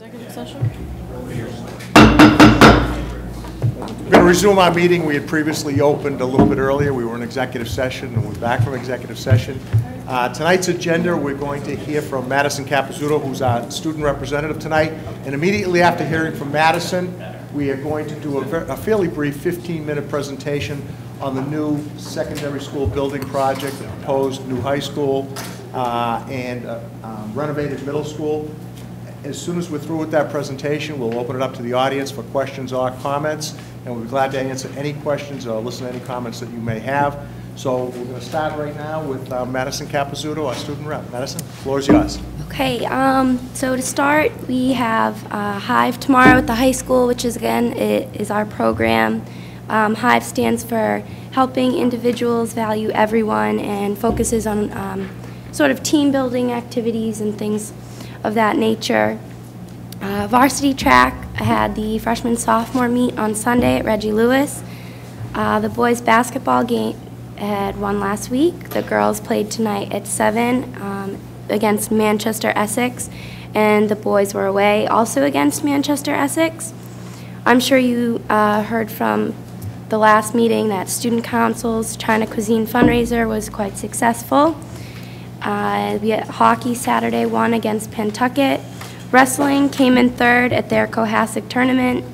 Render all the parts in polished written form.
Executive session? We're going to resume our meeting. We had previously opened a little bit earlier. We were in executive session, and we're back from executive session. Tonight's agenda, we're going to hear from Madison Capizzuto, who's our student representative tonight. And immediately after hearing from Madison, we are going to do a fairly brief 15-minute presentation on the new secondary school building project, the proposed new high school, and renovated middle school. As soon as we're through with that presentation, we'll open it up to the audience for questions or comments, and we'll be glad to answer any questions or listen to any comments that you may have. So we're going to start right now with Madison Capizzuto, our student rep. Madison, the floor is yours. Okay, so to start, we have Hive tomorrow at the high school, which is, again, it is our program. Hive stands for Helping Individuals Value Everyone and focuses on sort of team building activities and things of that nature. Varsity track, I had the freshman-sophomore meet on Sunday at Reggie Lewis. The boys' basketball game had one last week. The girls played tonight at 7 against Manchester Essex, and the boys were away also against Manchester Essex. I'm sure you heard from the last meeting that Student Council's China Cuisine fundraiser was quite successful. We had hockey Saturday won against Pentucket. Wrestling came in third at their Cohasset tournament.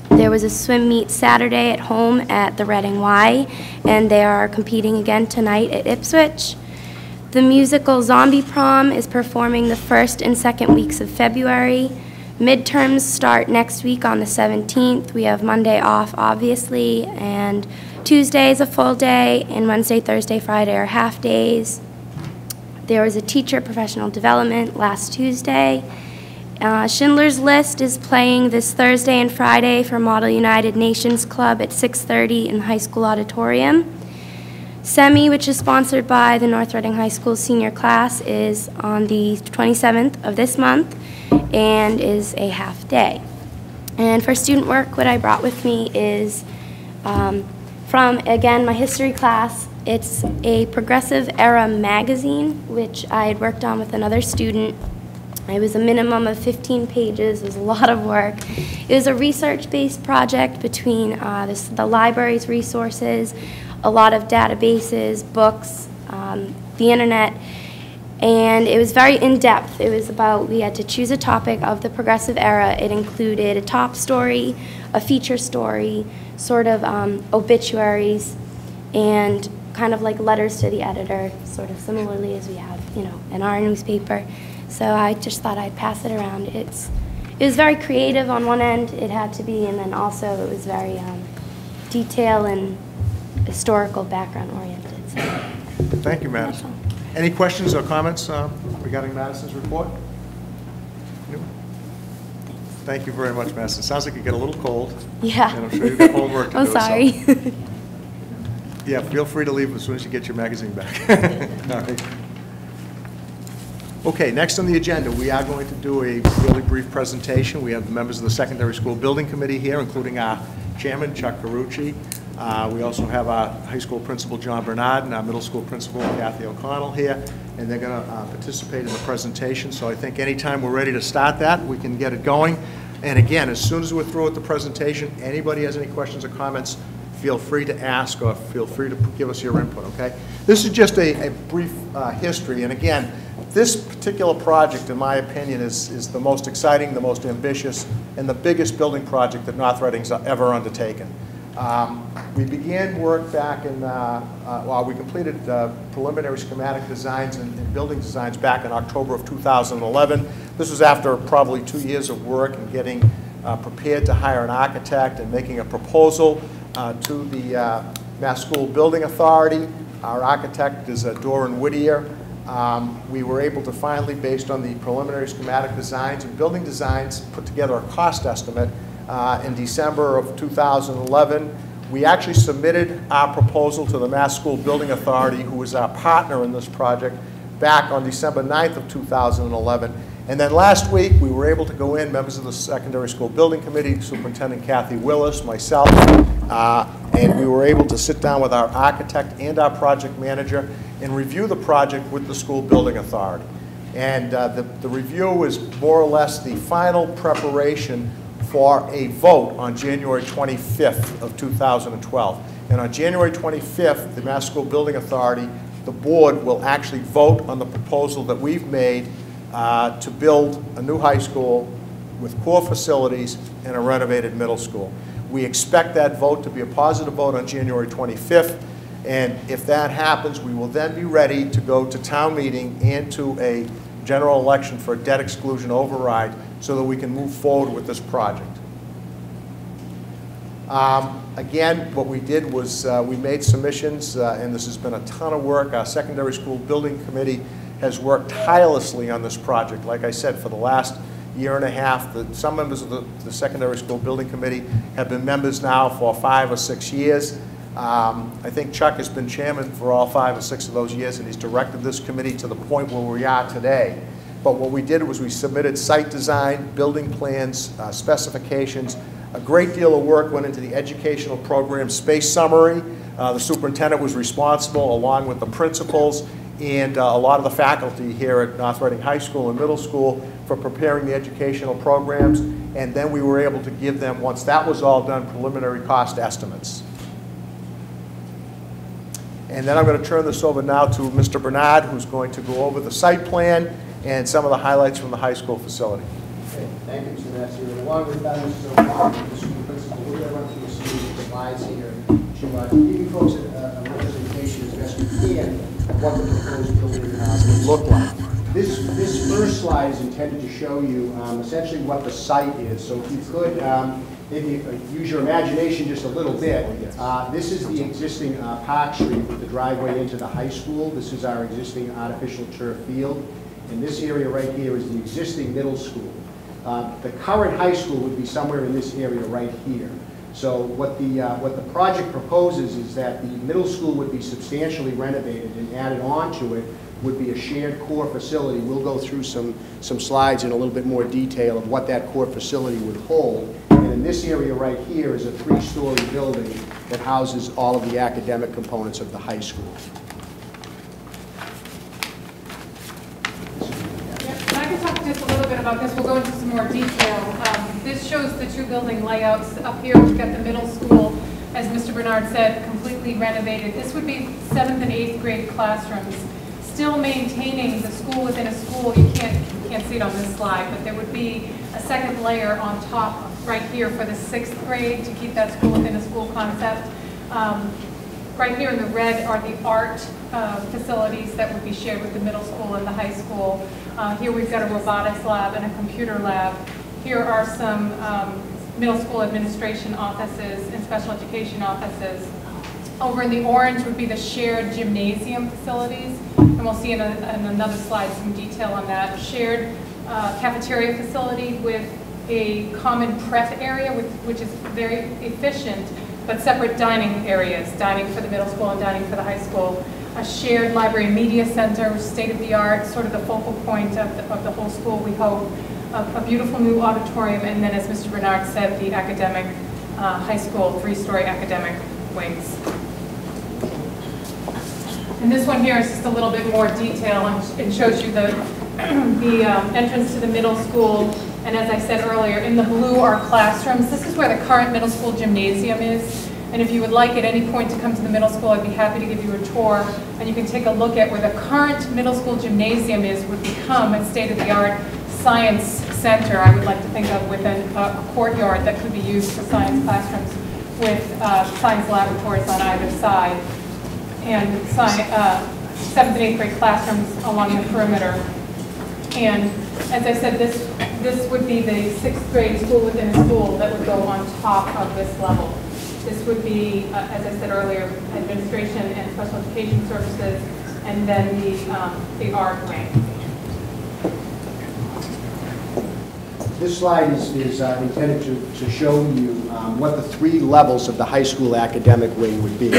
There was a swim meet Saturday at home at the Reading Y, and they are competing again tonight at Ipswich. The musical Zombie Prom is performing the first and second weeks of February. Midterms start next week on the 17th. We have Monday off, obviously, and Tuesday is a full day, and Wednesday, Thursday, Friday are half days. There was a teacher professional development last Tuesday. Schindler's List is playing this Thursday and Friday for Model United Nations Club at 6:30 in the high school auditorium. SEMI, which is sponsored by the North Reading High School senior class, is on the 27th of this month and is a half day. And for student work, what I brought with me is from, again, my history class. It's a Progressive Era magazine, which I had worked on with another student. It was a minimum of 15 pages. It was a lot of work. It was a research-based project between the library's resources, a lot of databases, books, the internet, and it was very in-depth. It was about, we had to choose a topic of the Progressive Era. It included a top story, a feature story, sort of obituaries, and kind of like letters to the editor, sort of similarly as we have, you know, in our newspaper. So I just thought I'd pass it around. It was very creative on one end, it had to be, and then also it was very detail and historical background oriented. So. Thank you, Madison. Any questions or comments regarding Madison's report? No? Thank you very much, Madison. Sounds like you get a little cold. Yeah. And I'm sure you've got homework to do. I'm sorry. So. Yeah, feel free to leave as soon as you get your magazine back. All right. Okay, next on the agenda, we are going to do a really brief presentation. We have the members of the Secondary School Building Committee here, including our chairman, Chuck Carucci. We also have our high school principal, John Bernard, and our middle school principal, Kathy O'Connell, here, and they're going to participate in the presentation. So I think anytime we're ready to start that, we can get it going. And again, as soon as we're through with the presentation, anybody has any questions or comments, feel free to ask or feel free to give us your input, okay? This is just a brief history, and again, this particular project, in my opinion, is the most exciting, the most ambitious, and the biggest building project that North Reading's ever undertaken. We began work back in, we completed preliminary schematic designs and building designs back in October of 2011. This was after probably 2 years of work and getting prepared to hire an architect and making a proposal to the Mass School Building Authority. Our architect is Doran Whittier. We were able to finally, based on the preliminary schematic designs and building designs, put together a cost estimate in December of 2011. We actually submitted our proposal to the Mass School Building Authority, who was our partner in this project, back on December 9th of 2011. And then last week, we were able to go in, members of the Secondary School Building Committee, Superintendent Kathy Willis, myself, and we were able to sit down with our architect and our project manager and review the project with the School Building Authority. And the review is more or less the final preparation for a vote on January 25th of 2012. And on January 25th, the Mass School Building Authority, the board will actually vote on the proposal that we've made to build a new high school with core facilities and a renovated middle school. We expect that vote to be a positive vote on January 25th, and if that happens, we will then be ready to go to town meeting and to a general election for a debt exclusion override so that we can move forward with this project. Again, what we did was we made submissions, and this has been a ton of work. Our secondary school building committee has worked tirelessly on this project. Like I said, for the last year and a half, some members of the secondary school building committee have been members now for 5 or 6 years. I think Chuck has been chairman for all 5 or 6 of those years, and he's directed this committee to the point where we are today. But what we did was we submitted site design, building plans, specifications. A great deal of work went into the educational program space summary. The superintendent was responsible, along with the principals and a lot of the faculty here at North Reading High School and Middle School, for preparing the educational programs. And then we were able to give them, once that was all done, preliminary cost estimates. And then I'm going to turn this over now to Mr. Bernard, who's going to go over the site plan and some of the highlights from the high school facility. Okay, thank you, Mr. Massey. And along with that, Mr. O'Connor, the school principal, we're going to run through a series of slides here to give you folks a representation as best we can of what the proposed building would look like. This first slide is intended to show you essentially what the site is. So if you could maybe use your imagination just a little bit. This is the existing Park Street with the driveway into the high school. This is our existing artificial turf field. And this area right here is the existing middle school. The current high school would be somewhere in this area right here. So what the project proposes is that the middle school would be substantially renovated, and added on to it would be a shared core facility. We'll go through some slides in a little bit more detail of what that core facility would hold. And in this area right here is a 3-story building that houses all of the academic components of the high school. I can talk just a little bit about this. We'll go into some more detail. This shows the 2 building layouts. Up here we've got the middle school, as Mr. Bernard said, completely renovated. This would be 7th and 8th grade classrooms, still maintaining the school within a school. You can't see it on this slide, but there would be a second layer on top right here for the 6th grade to keep that school within a school concept. Right here in the red are the art facilities that would be shared with the middle school and the high school. Here we've got a robotics lab and a computer lab. Here are some middle school administration offices and special education offices. Over in the orange would be the shared gymnasium facilities, and we'll see in another slide some detail on that. Shared cafeteria facility with a common prep area, which is very efficient, but separate dining areas, dining for the middle school and dining for the high school. A shared library media center, state-of-the-art, sort of the focal point of the whole school, we hope. A beautiful new auditorium, and then, as Mr. Bernard said, the academic high school 3-story academic wings. And this one here is just a little bit more detail, and it shows you the entrance to the middle school. And as I said earlier, in the blue are classrooms. This is where the current middle school gymnasium is. And if you would like at any point to come to the middle school, I'd be happy to give you a tour. And you can take a look at where the current middle school gymnasium is, would become a state-of-the-art science center, I would like to think of, within a courtyard that could be used for science classrooms with science laboratories on either side. And 7th and 8th grade classrooms along the perimeter. And as I said, this would be the 6th grade school within a school that would go on top of this level. This would be, as I said earlier, administration and special education services, and then the art wing. This slide is intended to show you what the 3 levels of the high school academic wing would be.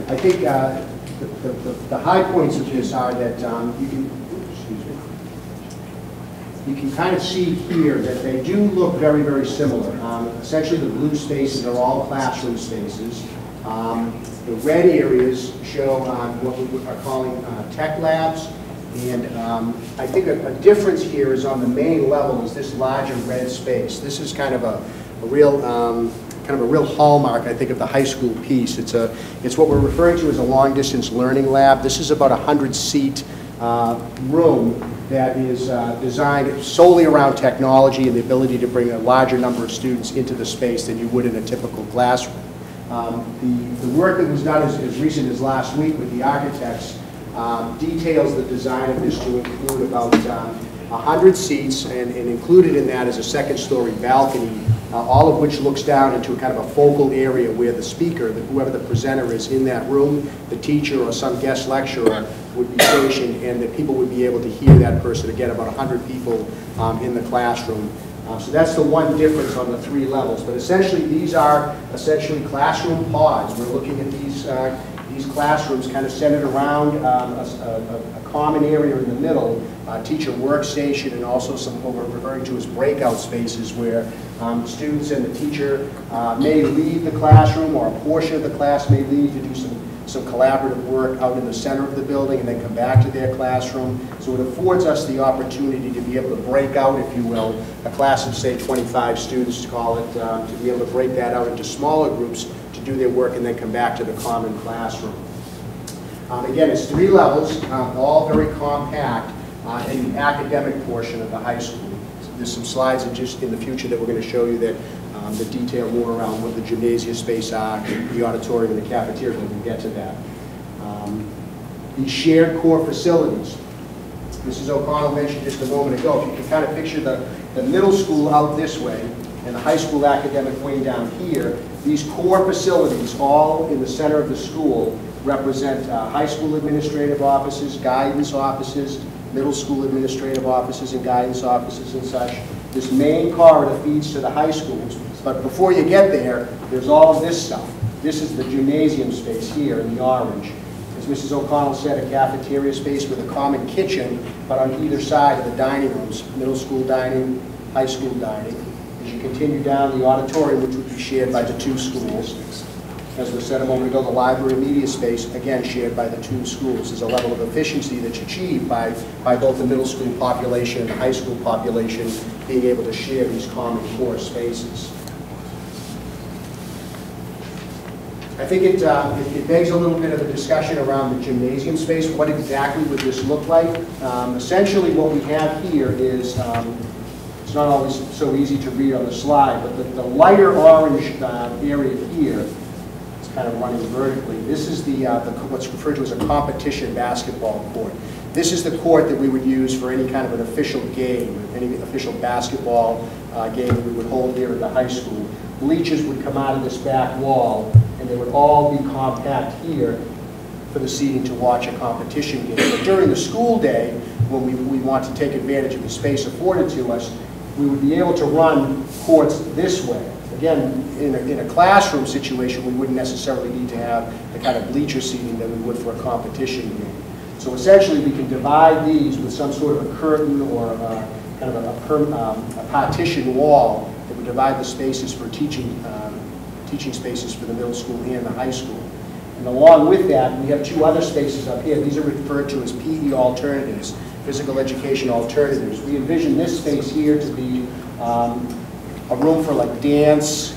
I think the high points of this are that you can kind of see here that they do look very, very similar. Essentially, the blue spaces are all classroom spaces. The red areas show what we are calling tech labs, And I think a difference here is on the main level is this larger red space. This is kind of a real hallmark, I think, of the high school piece. It's what we're referring to as a long-distance learning lab. This is about a 100-seat room that is designed solely around technology and the ability to bring a larger number of students into the space than you would in a typical classroom. The work that was done as recent as last week with the architects details the design of this to include about 100 seats, and included in that is a second-story balcony, all of which looks down into a kind of a focal area where the speaker, whoever the presenter is in that room, the teacher or some guest lecturer would be stationed, and that people would be able to hear that person. Again, about 100 people in the classroom. So that's the one difference on the 3 levels. But essentially, these are essentially classroom pods. We're looking at these classrooms kind of centered around a common area in the middle, teacher workstation, and also some what we're referring to as breakout spaces where students and the teacher may leave the classroom, or a portion of the class may leave to do some collaborative work out in the center of the building and then come back to their classroom. So it affords us the opportunity to be able to break out, if you will, a class of, say, 25 students, to call it, to be able to break that out into smaller groups to do their work and then come back to the common classroom. Again, it's 3 levels, all very compact in the academic portion of the high school. There's some slides in the future that we're going to show you that detail more around what the gymnasium space are, the auditorium, and the cafeteria. We'll get to that. These shared core facilities. Mrs. O'Connell mentioned just a moment ago, if you can kind of picture the middle school out this way and the high school academic wing down here, these core facilities, all in the center of the school, represent high school administrative offices, guidance offices, middle school administrative offices and guidance offices and such. This main corridor feeds to the high schools, but before you get there, there's all of this stuff. This is the gymnasium space here in the orange. As Mrs. O'Connell said, a cafeteria space with a common kitchen, but on either side of the dining rooms, middle school dining, high school dining. As you continue down, the auditorium, which would be shared by the 2 schools. As was said a moment ago, the library and media space, again, shared by the 2 schools. There's a level of efficiency that's achieved by both the middle school population and the high school population being able to share these common core spaces. I think it begs a little bit of a discussion around the gymnasium space. What exactly would this look like? Essentially, what we have here is, it's not always so easy to read on the slide, but the lighter orange area here, kind of running vertically. This is what's referred to as a competition basketball court. This is the court that we would use for any kind of an official game, any official basketball game that we would hold here at the high school. Bleachers would come out of this back wall, and they would all be compact here for the seating to watch a competition game. But during the school day, when we want to take advantage of the space afforded to us, we would be able to run courts this way. Again, in a classroom situation, we wouldn't necessarily need to have the kind of bleacher seating that we would for a competition game. So essentially, we can divide these with some sort of a curtain or kind of a partition wall that would divide the spaces for teaching spaces for the middle school and the high school. And along with that, we have 2 other spaces up here. These are referred to as PE alternatives, physical education alternatives. We envision this space here to be a room for like dance,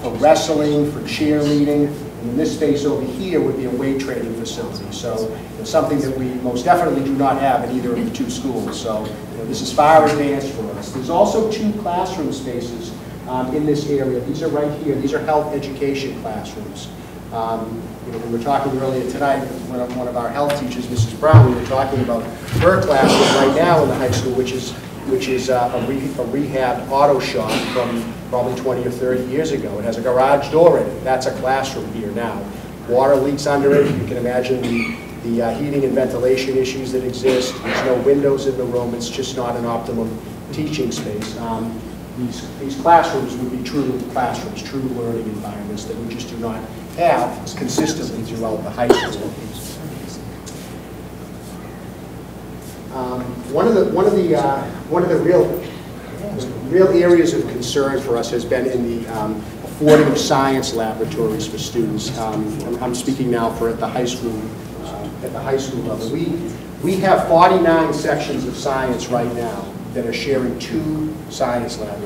for wrestling, for cheerleading, and this space over here would be a weight training facility. So it's something that we most definitely do not have in either of the 2 schools. So this is far advanced for us. There's also 2 classroom spaces in this area. These are right here. These are health education classrooms. We were talking earlier tonight with one of our health teachers, Mrs. Brown. We were talking about her classroom right now in the high school, which is a rehab auto shop from probably 20 or 30 years ago. It has a garage door in it. That's a classroom here now. Water leaks under it. You can imagine the heating and ventilation issues that exist. There's no windows in the room. It's just not an optimum teaching space. These classrooms would be true classrooms, true learning environments that we just do not have consistently throughout the high school. One of the real areas of concern for us has been in the affording of science laboratories for students. I'm speaking now for at the high school level. We have 49 sections of science right now that are sharing 2 science labs.